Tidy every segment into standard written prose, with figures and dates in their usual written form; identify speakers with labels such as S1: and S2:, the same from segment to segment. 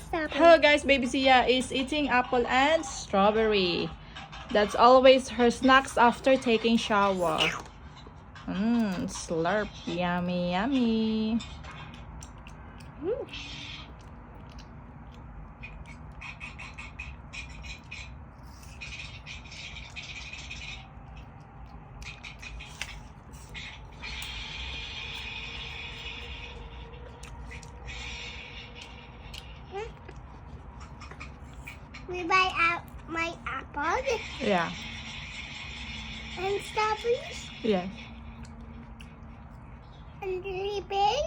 S1: strawberry.
S2: Hello guys, baby Sia is eating apple and strawberry. That's always her snacks after taking shower. Slurp. Yummy, yummy.
S1: We buy out my apple
S2: Yeah.
S1: and strawberries
S2: Yeah.
S1: and ribbon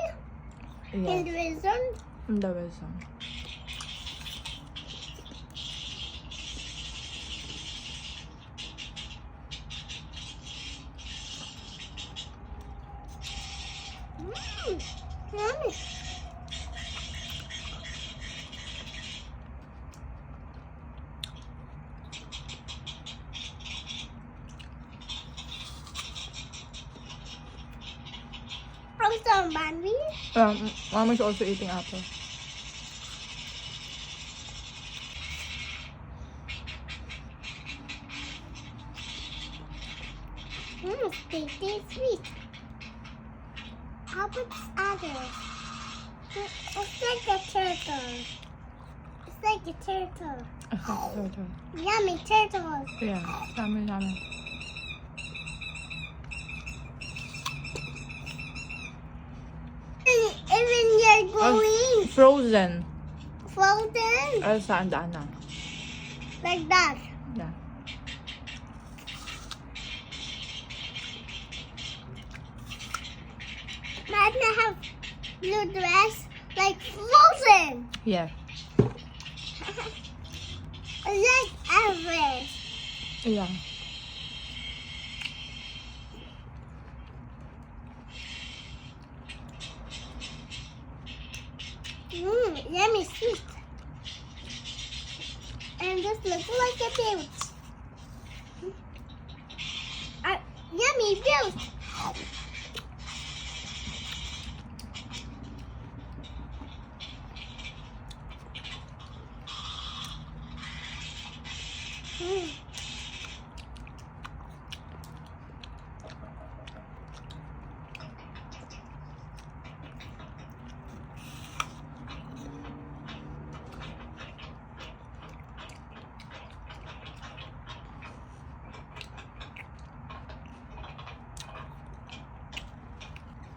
S1: and
S2: Yeah.
S1: raisin.
S2: The wisdom.
S1: Yummy. Also, Bambi.
S2: Mommy's also eating apple.
S1: Tasty sweet. How about others? It's like a turtle. It's like a turtle. Yummy turtles.
S2: Yeah. Yummy, yummy.
S1: Even you're going
S2: Frozen.
S1: frozen
S2: Saan daan na?
S1: like that.
S2: Yeah.
S1: Magna have blue dress like frozen.
S2: Yeah.
S1: Like Everest.
S2: Yeah.
S1: Yummy sweet. And this looks like a boat. Yummy boat.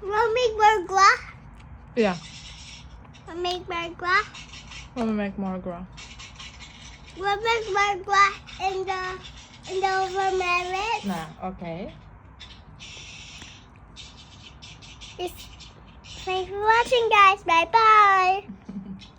S1: We'll make burglar.
S2: Yeah.
S1: We'll make burglar.
S2: We'll make more grow.
S1: We'll make burglar in the overmarriage.
S2: Nah, okay.
S1: Thanks for watching, guys. Bye bye.